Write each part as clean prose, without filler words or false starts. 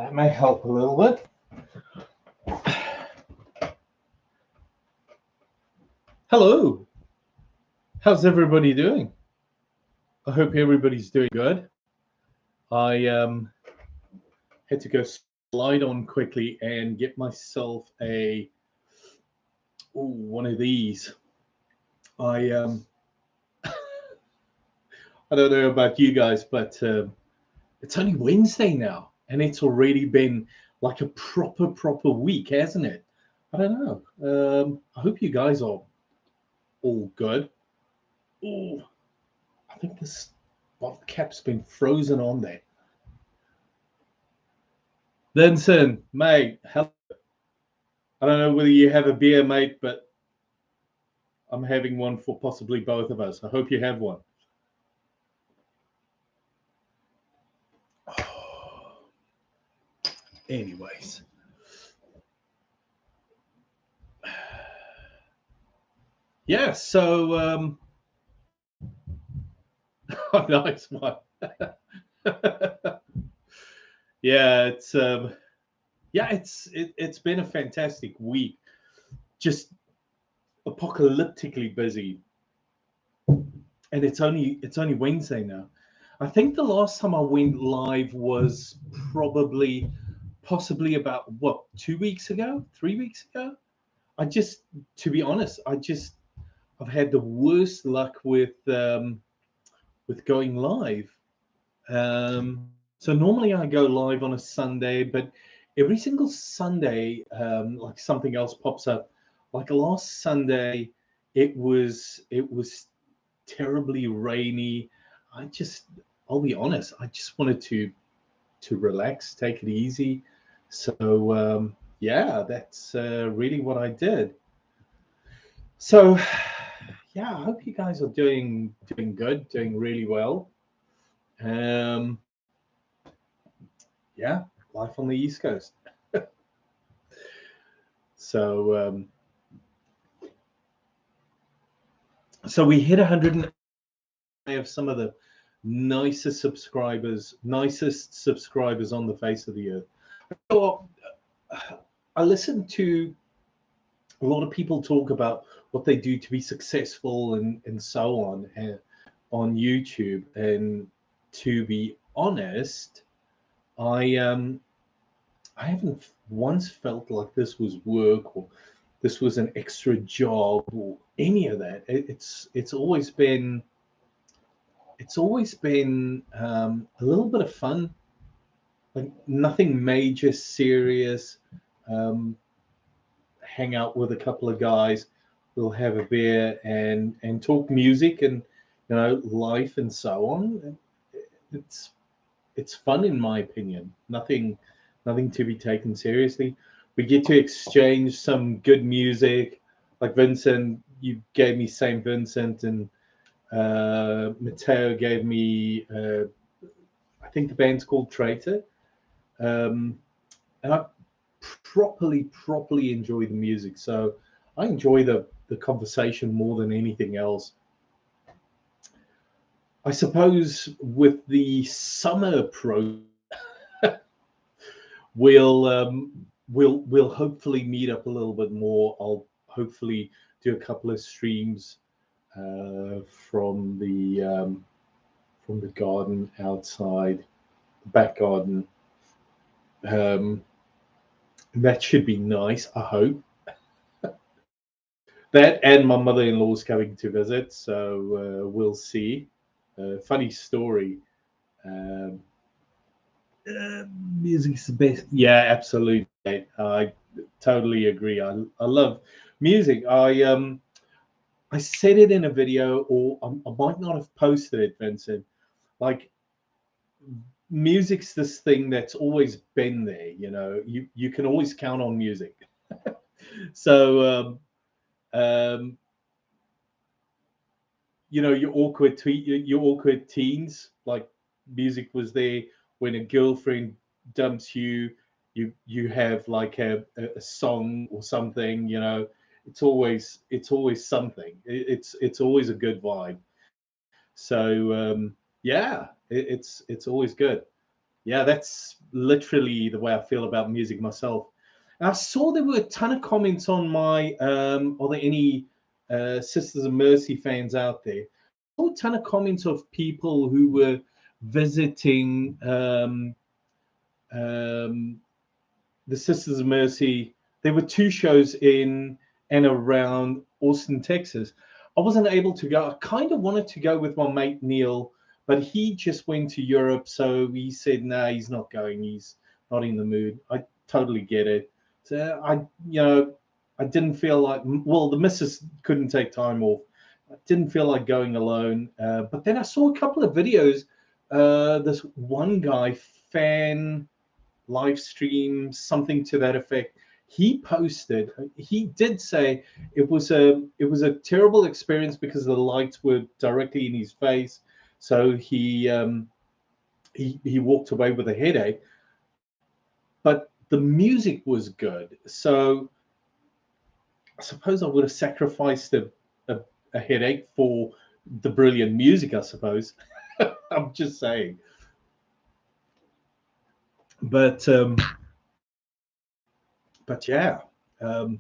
That may help a little bit. Hello. How's everybody doing? I hope everybody's doing good. I had to go slide on quickly and get myself one of these. I I don't know about you guys, but it's only Wednesday now, and it's already been like a proper week, hasn't it? I don't know. I hope you guys are all good. Oh, I think this bottle cap's been frozen on there. Vincent, mate, hello. I don't know whether you have a beer, mate, but I'm having one for possibly both of us. I hope you have one. Anyways. Yeah, so nice one. Yeah, it's been a fantastic week. Just apocalyptically busy. And it's only Wednesday now. I think the last time I went live was possibly about what, 2 weeks ago, 3 weeks ago. To be honest, I've had the worst luck with going live. So normally I go live on a Sunday, but every single Sunday, like something else pops up. Like last Sunday, it was terribly rainy. I'll be honest, I just wanted to relax, take it easy. So yeah, that's really what I did. So yeah, I hope you guys are doing good, doing really well. Um, yeah, life on the East Coast. So so we hit 100 and I have some of the nicest subscribers on the face of the earth. So I listen to a lot of people talk about what they do to be successful and so on YouTube. And to be honest, I I haven't once felt like this was work or this was an extra job or any of that. It's always been a little bit of fun, like nothing major, serious. Um, Hang out with a couple of guys. We'll have a beer and talk music and life and so on. It's it's fun in my opinion. Nothing to be taken seriously. We get to exchange some good music. Like Vincent, you gave me Saint Vincent, and Matteo gave me. I think the band's called Traitor. And I properly enjoy the music. So I enjoy the conversation more than anything else. I suppose with the summer approach, we'll hopefully meet up a little bit more. I'll hopefully do a couple of streams from the garden outside, the back garden. Um, that should be nice. I hope that, and my mother-in-law is coming to visit, so we'll see. Funny story. Um, Music's the best. Yeah, absolutely. I totally agree. I love music. I said it in a video, or I might not have posted it, Vincent. Like, music's this thing that's always been there. You can always count on music. So um, your awkward teens, like music was there. When a girlfriend dumps you, you have like a song or something. It's always something. It's always a good vibe. So yeah, it's always good. Yeah, that's literally the way I feel about music myself. And I saw there were a ton of comments on my are there any Sisters of Mercy fans out there? I saw a ton of comments of people who were visiting um, the Sisters of Mercy. There were two shows in and around Austin, Texas. I wasn't able to go. I kind of wanted to go with my mate Neil, but he just went to Europe, so he said, "No, he's not going. He's not in the mood." I totally get it. So I didn't feel like. Well, the missus couldn't take time off. I didn't feel like going alone. But then I saw a couple of videos. This one guy, fan live stream, something to that effect. He posted. He did say it was a terrible experience because the lights were directly in his face. So he walked away with a headache. But the music was good. So I suppose I would have sacrificed a, a headache for the brilliant music. I suppose. I'm just saying. But yeah. Um,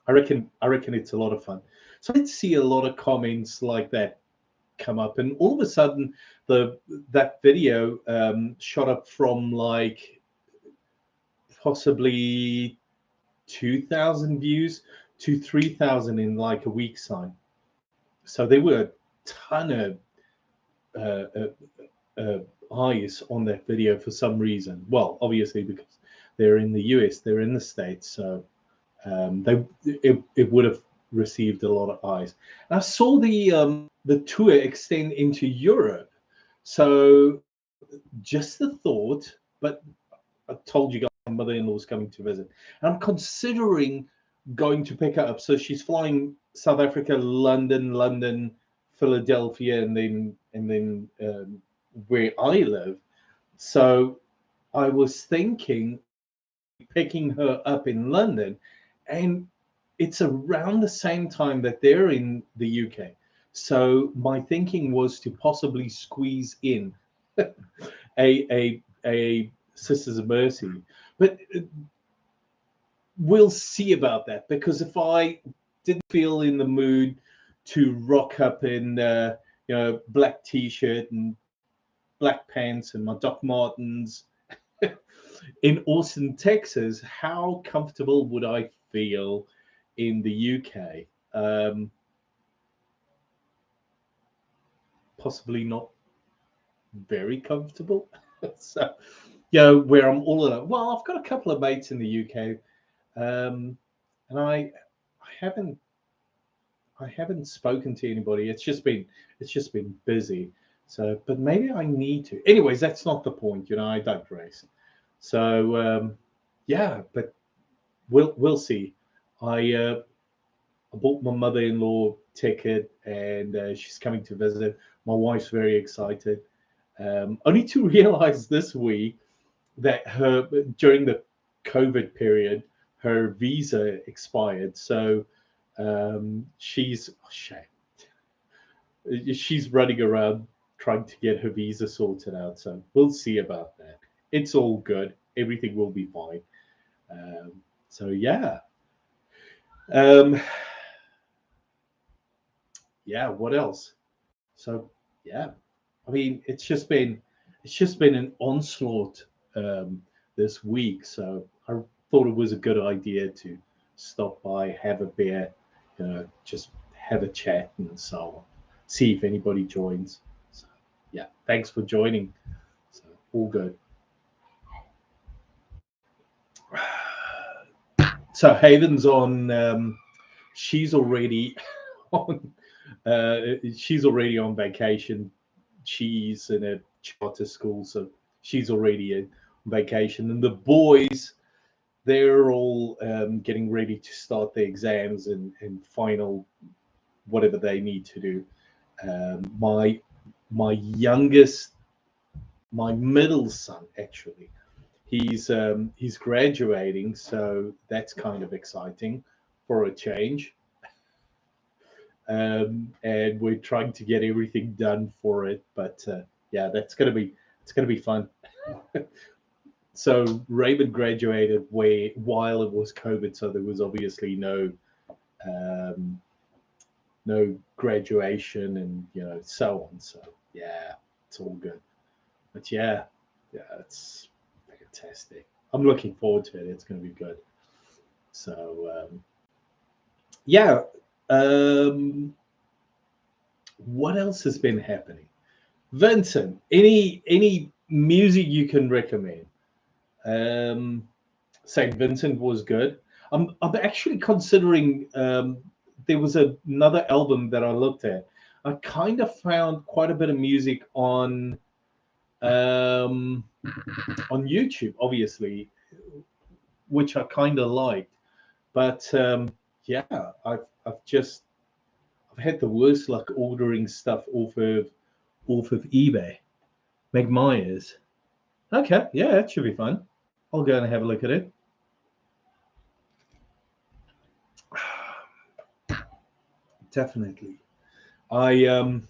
I reckon it's a lot of fun. So I did see a lot of comments like that come up, and all of a sudden, that video shot up from like possibly 2,000 views to 3,000 in like a week's time. So there were a ton of uh, eyes on that video for some reason. Well, obviously because they're in the US, they're in the States, so it would have received a lot of eyes. And I saw the tour extend into Europe, so just the thought. But I told you guys my mother-in-law is coming to visit, and I'm considering going to pick her up. So she's flying South Africa, London, Philadelphia, and then where I live. So I was thinking picking her up in London, and it's around the same time that they're in the UK. So my thinking was to possibly squeeze in a Sisters of Mercy, but we'll see about that, because if I didn't feel in the mood to rock up in black t-shirt and black pants and my Doc Martens in Austin, Texas, how comfortable would I feel in the UK? Possibly not very comfortable. So, where I'm all alone. Well, I've got a couple of mates in the UK, and I haven't spoken to anybody. It's just been busy. So, but maybe I need to. Anyways, that's not the point. I digress. So, yeah, but we'll see. I bought my mother-in-law ticket, and she's coming to visit. My wife's very excited. Only to realize this week that her during the COVID period, her visa expired. So she's running around trying to get her visa sorted out. So we'll see about that. It's all good. Everything will be fine. Um, so yeah. Um, yeah. What else? So yeah. I mean, it's just been an onslaught um, this week. So I thought it was a good idea to stop by, have a beer, just have a chat and so on. See if anybody joins. So yeah, thanks for joining. So all good. So Haven's on. She's already on. She's already on vacation. She's in a charter school, so she's already on vacation. And the boys, they're all getting ready to start their exams and final whatever they need to do. My youngest, my middle son, actually, he's graduating, so that's kind of exciting for a change. And we're trying to get everything done for it. But yeah, it's gonna be fun. So Raymond graduated while it was COVID, so there was obviously um, no graduation and so on. So yeah, it's all good. But yeah, it's fantastic. I'm looking forward to it. It's going to be good. So yeah, um, what else has been happening? Vincent, any music you can recommend? Um, Saint Vincent was good. I'm actually considering. There was another album that I looked at. I kind of found quite a bit of music um, on YouTube, obviously, which I kind of liked. But yeah, I've had the worst luck ordering stuff off of eBay. Meg Myers. Okay, yeah, that should be fun. I'll go and have a look at it. Definitely. I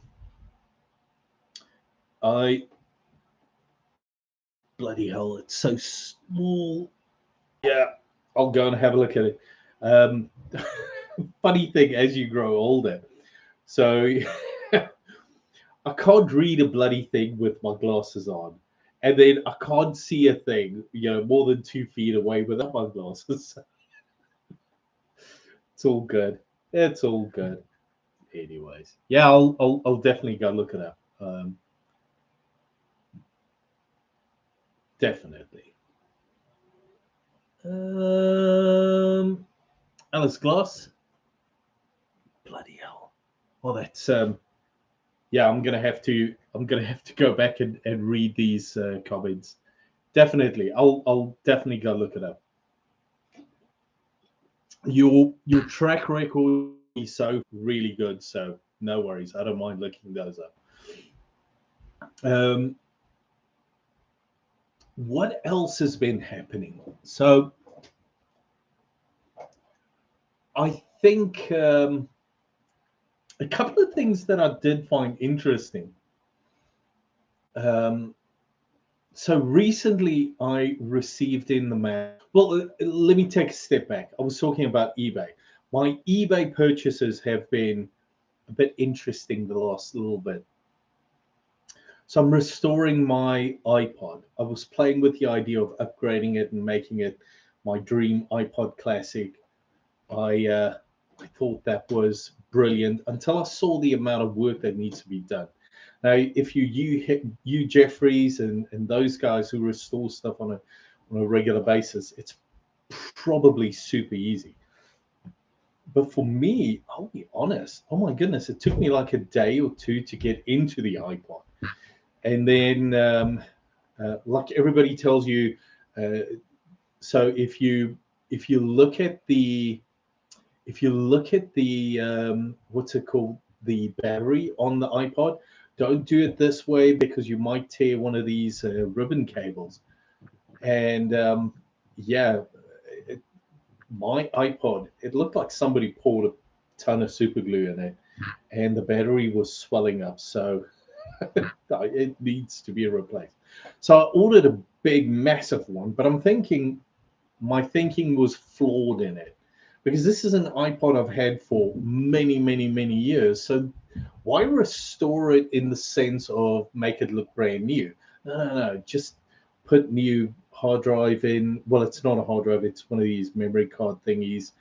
I bloody hell, it's so small. Yeah, I'll go and have a look at it. Um, Funny thing, as you grow older, so I can't read a bloody thing with my glasses on, and then I can't see a thing, more than 2 feet away without my glasses. It's all good. It's all good. Anyways, yeah, I'll definitely go look it up. Definitely. Um, Alice Glass. Bloody hell. Well, that's yeah. I'm gonna have to go back and read these comments. Definitely, I'll definitely go look it up. Your track record is so really good, so no worries. I don't mind looking those up. Um, what else has been happening? So I think a couple of things that I did find interesting. Um, so recently, I received in the mail. Well, let me take a step back. I was talking about eBay. My eBay purchases have been a bit interesting the last little bit. So I'm restoring my iPod. I was playing with the idea of upgrading it and making it my dream iPod Classic. I thought that was brilliant until I saw the amount of work that needs to be done. Now, if you Jeffries and those guys who restore stuff on a regular basis, it's probably super easy. But for me, I'll be honest. Oh my goodness, it took me like a day or two to get into the iPod, and then like everybody tells you, uh, so if you look at the what's it called, the battery on the iPod, don't do it this way because you might tear one of these ribbon cables. And yeah, it, my iPod, it looked like somebody poured a ton of super glue in it, and the battery was swelling up. So it needs to be replaced. So I ordered a big, massive one, but my thinking was flawed in it because this is an iPod I've had for many, many, many years. So why restore it in the sense of make it look brand new? No, no, no. Just put new hard drive in. Well, it's not a hard drive. It's one of these memory card thingies,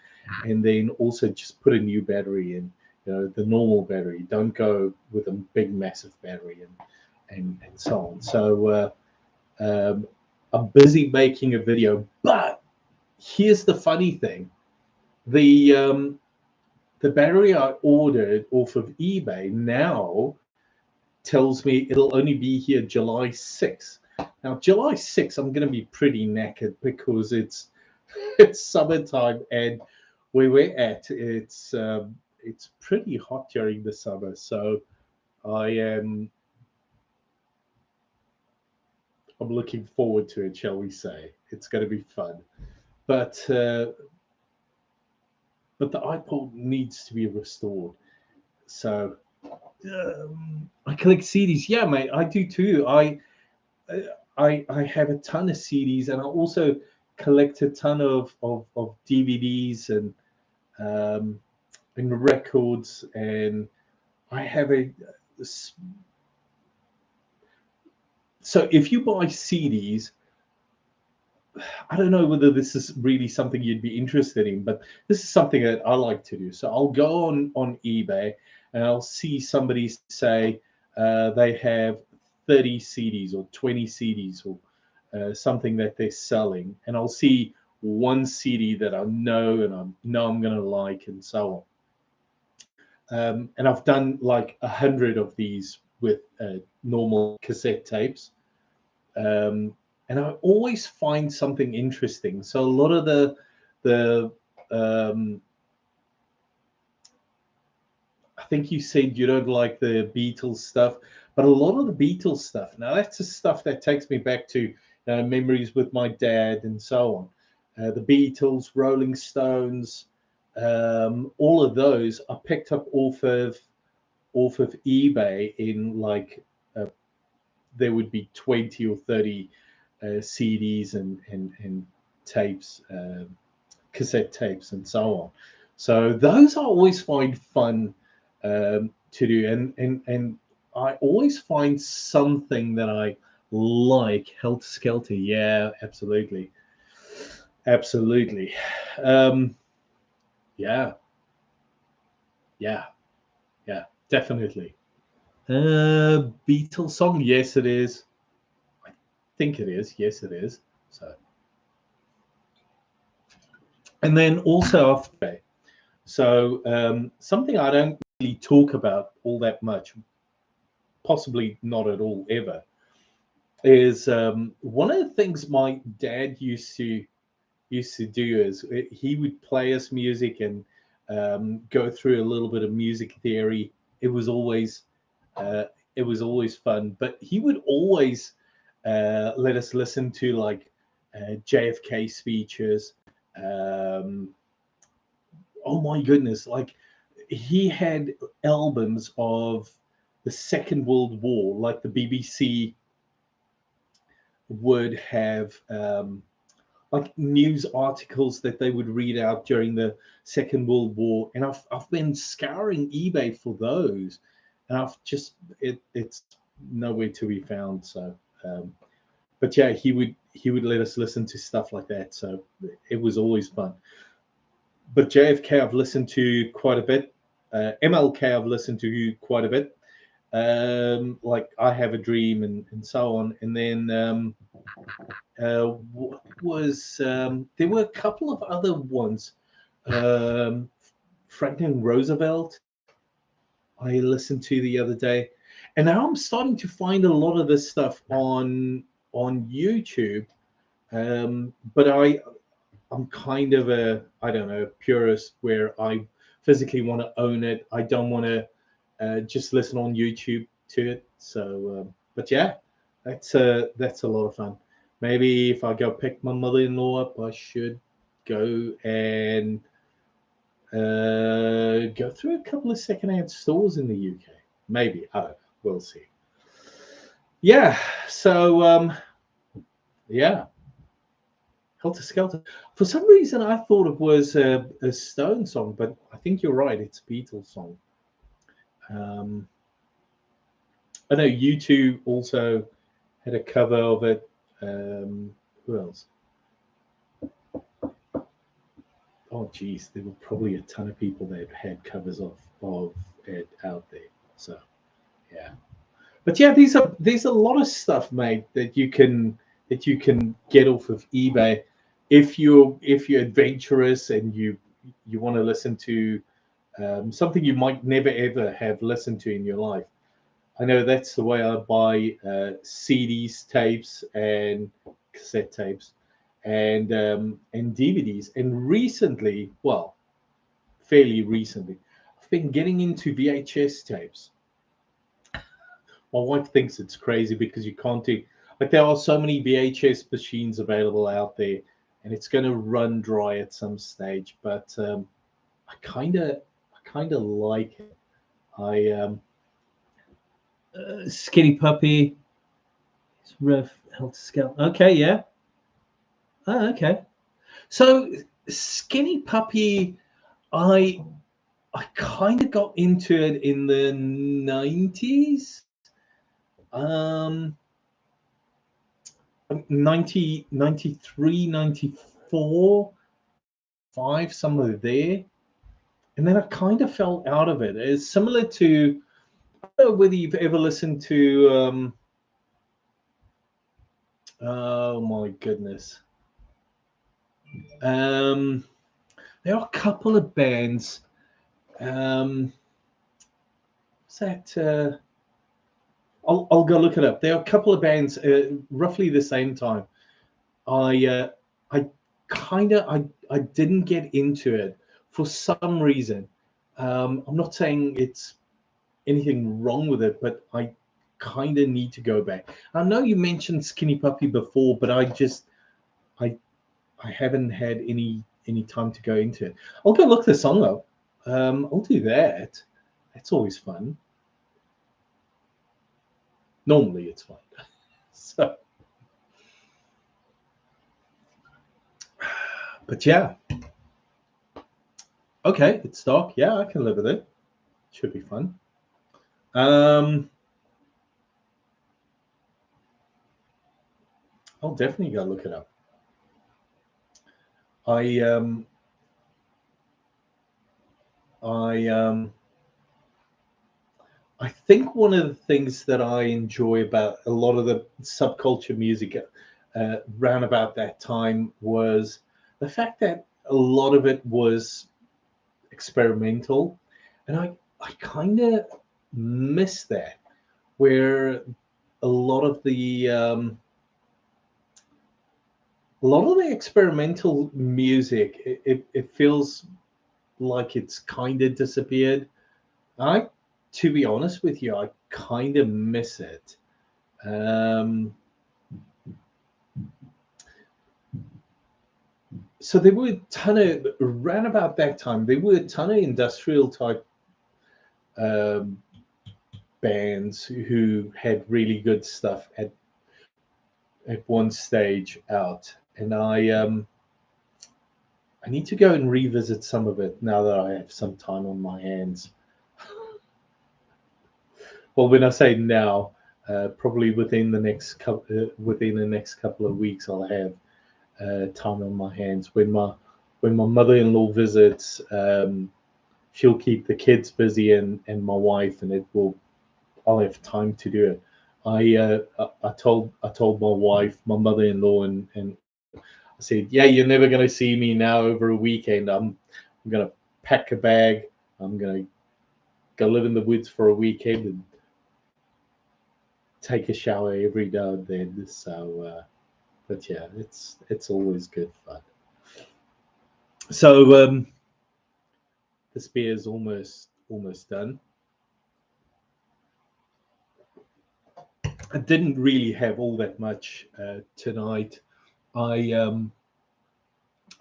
and then also just put a new battery in. The normal battery. Don't go with a big, massive battery and so on. So I'm busy making a video, but here's the funny thing: the battery I ordered off of eBay now tells me it'll only be here July 6th. Now, July 6th, I'm going to be pretty knackered because it's summertime, and where we're at, it's pretty hot during the summer. So I am I'm looking forward to it, shall we say? It's going to be fun, but the iPod needs to be restored. So I collect CDs. Yeah, mate, I do too. I have a ton of CDs, and I also collect a ton of DVDs um, and records, and I have so if you buy CDs, I don't know whether this is really something you'd be interested in, but this is something that I like to do. So I'll go on eBay and I'll see somebody say they have 30 CDs or 20 CDs or something that they're selling, and I'll see one CD that I know and I know I'm going to like, and so on. And I've done like 100 of these with normal cassette tapes. Um, and I always find something interesting. So a lot of the um, I think you said you don't like the Beatles stuff, but a lot of the Beatles stuff. Now that's the stuff that takes me back to memories with my dad and so on. The Beatles, Rolling Stones, all of those I picked up off of eBay in like there would be 20 or 30 CDs and tapes, cassette tapes, and so on. So those I always find fun to do, and I always find something that I like. Helter Skelter, yeah, absolutely, absolutely, um, yeah, yeah, yeah, definitely. Beatles song, yes, it is. I think it is. Yes, it is. So, and then also after. So something I don't really talk about all that much, possibly not at all ever, is one of the things my dad used to do is he would play us music and go through a little bit of music theory. It was always uh, it was always fun, but he would always let us listen to like JFK speeches. Um, oh my goodness, like he had albums of the Second World War, like the BBC would have like news articles that they would read out during the Second World War, and I've been scouring eBay for those, and I've just it's nowhere to be found. So, but yeah, he would let us listen to stuff like that, so it was always fun. But JFK I've listened to quite a bit. MLK I've listened to quite a bit. Like I Have a Dream and so on. And then was there were a couple of other ones. Um, Franklin Roosevelt I listened to the other day, and now I'm starting to find a lot of this stuff on YouTube. But I'm kind of a, I don't know, purist where I physically want to own it. I don't want to just listen on YouTube to it. So, but yeah, that's a lot of fun. Maybe if I go pick my mother-in-law up, I should go and go through a couple of secondhand stores in the UK. Maybe, I don't know. We'll see. Yeah. So, yeah. Helter Skelter. For some reason, I thought it was a Stone song, but I think you're right. It's a Beatles song. Um, I know U2 also had a cover of it. Who else? Oh, geez, there were probably a ton of people that had covers of it out there. So yeah, but yeah, there's a lot of stuff, mate, that you can get off of eBay if you're adventurous and you want to listen to something you might never ever have listened to in your life. I know that's the way I buy CDs, tapes, and cassette tapes, and DVDs. And recently, well, fairly recently, I've been getting into VHS tapes. My wife thinks it's crazy because you can't do like there are so many VHS machines available out there, and it's going to run dry at some stage. But I kind of like it. I Skinny Puppy. It's Rev Helter Skelter. Okay, yeah. Oh, okay. So Skinny Puppy, I kind of got into it in the 90s. 90, 93, 94, 5, somewhere there. And then I kind of fell out of it. It's similar to, I don't know whether you've ever listened to, oh my goodness. There are a couple of bands. What's that? I'll go look it up. There are a couple of bands roughly the same time. I didn't get into it for some reason. I'm not saying it's anything wrong with it, but I kind of need to go back. I know you mentioned Skinny Puppy before, but I haven't had any time to go into it. I'll go look the song up. I'll do that. That's always fun. Normally it's fun. So, but yeah. Okay, it's dark. Yeah, I can live with it. Should be fun. I'll definitely go look it up. I think one of the things that I enjoy about a lot of the subculture music around about that time was the fact that a lot of it was experimental, and I kind of miss that, where a lot of the experimental music, it feels like it's kind of disappeared. To be honest with you, I kind of miss it. So there were a ton of, around about that time, there were a ton of industrial type bands who had really good stuff at one stage out, and I need to go and revisit some of it now that I have some time on my hands. Well, when I say now, probably within the next couple of weeks, I'll have time on my hands. When my mother-in-law visits, she'll keep the kids busy and my wife, and I'll have time to do it. I told my wife, my mother-in-law, and I said, yeah, you're never going to see me now over a weekend. I'm going to pack a bag. I'm going to go live in the woods for a weekend and take a shower every now and then. So, but yeah, it's always good fun. So this beer is almost done. I didn't really have all that much tonight. I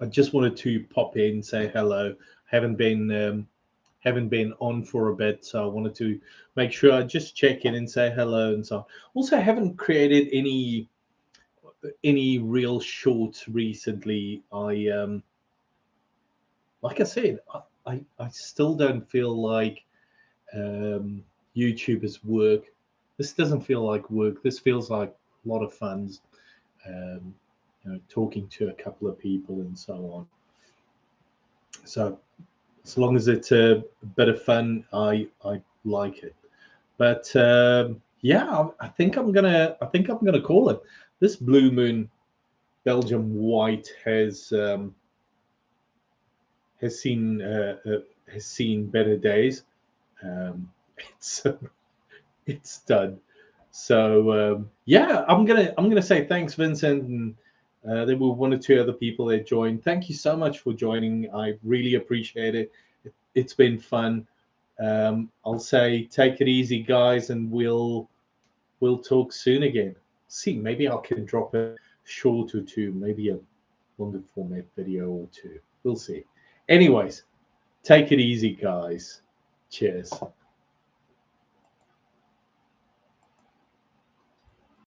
just wanted to pop in, say hello. Haven't been on for a bit, so I wanted to make sure I just check in and say hello and so on. Also, I haven't created any real shorts recently. Like I said, I still don't feel like YouTube is work. This doesn't feel like work. This feels like a lot of fun. Talking to a couple of people and so on. So as long as it's a bit of fun, I like it. But yeah, I think I'm gonna call it. This Blue Moon Belgium White has seen better days. It's done. So yeah, I'm gonna say thanks, Vincent, and there were one or two other people that joined. Thank you so much for joining. I really appreciate it. It's been fun. I'll say take it easy, guys, and we'll talk soon again. See, maybe I can drop a short or two, maybe a longer format video or two. We'll see. Anyways, take it easy, guys. Cheers.